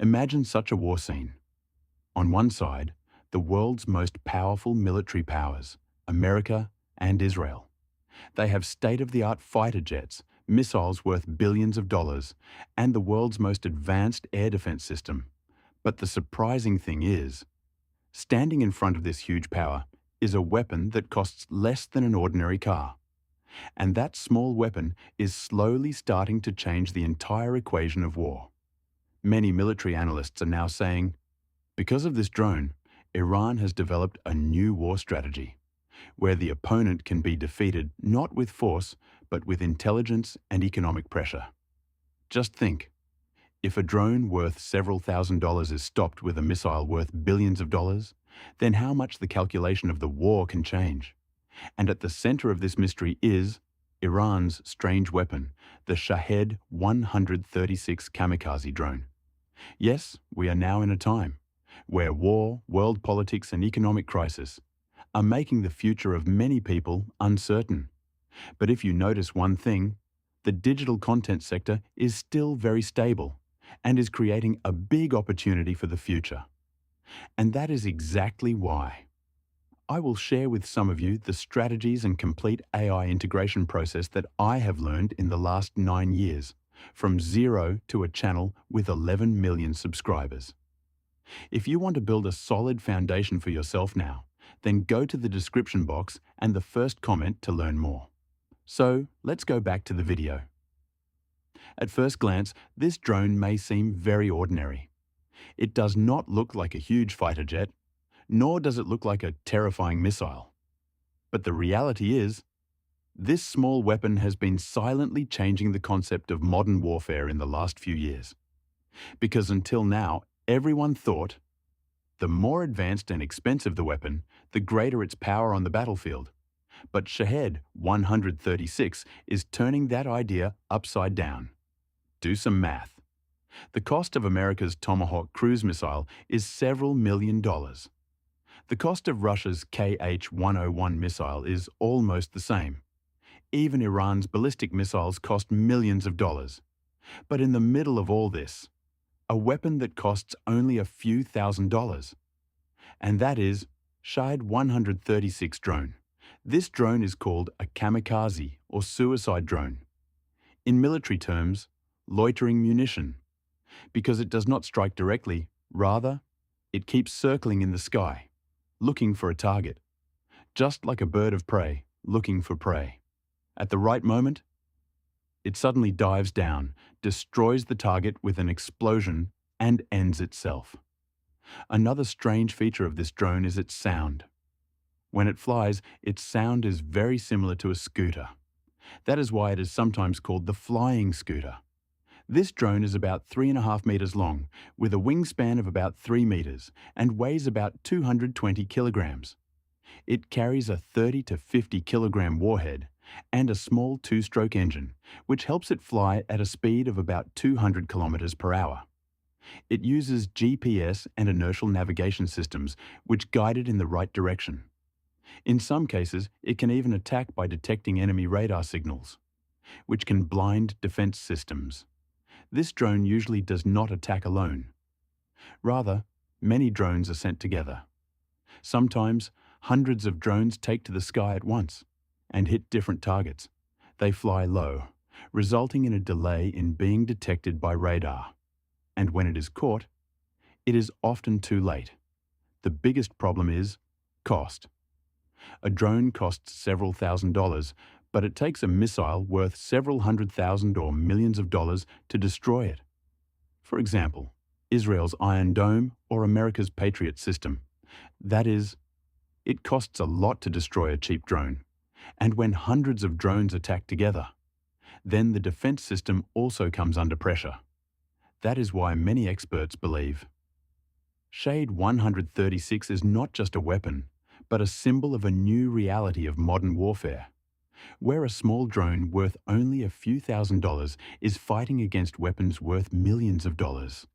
Imagine such a war scene. On one side, the world's most powerful military powers, America and Israel. They have state-of-the-art fighter jets, missiles worth billions of dollars, and the world's most advanced air defense system. But the surprising thing is, standing in front of this huge power is a weapon that costs less than an ordinary car. And that small weapon is slowly starting to change the entire equation of war. Many military analysts are now saying, because of this drone, Iran has developed a new war strategy, where the opponent can be defeated not with force, but with intelligence and economic pressure. Just think, if a drone worth several $1,000s is stopped with a missile worth billions of dollars, then how much the calculation of the war can change. And at the center of this mystery is Iran's strange weapon, the Shahed 136 Kamikaze drone. Yes, we are now in a time where war, world politics, and economic crisis are making the future of many people uncertain. But if you notice one thing, the digital content sector is still very stable and is creating a big opportunity for the future. And that is exactly why I will share with some of you the strategies and complete AI integration process that I have learned in the last 9 years, from zero to a channel with 11 million subscribers. If you want to build a solid foundation for yourself now, then go to the description box and the first comment to learn more. So let's go back to the video. At first glance, this drone may seem very ordinary. It does not look like a huge fighter jet, nor does it look like a terrifying missile. But the reality is, this small weapon has been silently changing the concept of modern warfare in the last few years. Because until now, everyone thought the more advanced and expensive the weapon, the greater its power on the battlefield. But Shahed 136 is turning that idea upside down. Do some math. The cost of America's Tomahawk cruise missile is several $million. The cost of Russia's KH-101 missile is almost the same. Even Iran's ballistic missiles cost millions of dollars. But in the middle of all this, a weapon that costs only a few $1,000s. And that is Shahed 136 drone. This drone is called a kamikaze or suicide drone. In military terms, loitering munition, because it does not strike directly, rather, it keeps circling in the sky, looking for a target, just like a bird of prey looking for prey. At the right moment, it suddenly dives down, destroys the target with an explosion, and ends itself. Another strange feature of this drone is its sound. When it flies, its sound is very similar to a scooter. That is why it is sometimes called the flying scooter. This drone is about 3.5 meters long, with a wingspan of about 3 meters, and weighs about 220 kilograms. It carries a 30 to 50 kilogram warhead and a small 2-stroke engine, which helps it fly at a speed of about 200 kilometers per hour. It uses GPS and inertial navigation systems, which guide it in the right direction. In some cases, it can even attack by detecting enemy radar signals, which can blind defense systems. This drone usually does not attack alone. Rather, many drones are sent together. Sometimes, hundreds of drones take to the sky at once and hit different targets. They fly low, resulting in a delay in being detected by radar. And when it is caught, it is often too late. The biggest problem is cost. A drone costs several $1,000s, but it takes a missile worth several $100,000 or millions of dollars to destroy it. For example, Israel's Iron Dome or America's Patriot system. That is, it costs a lot to destroy a cheap drone. And when hundreds of drones attack together, then the defense system also comes under pressure. That is why many experts believe Shahed 136 is not just a weapon, but a symbol of a new reality of modern warfare, where a small drone worth only a few $1,000s is fighting against weapons worth millions of dollars.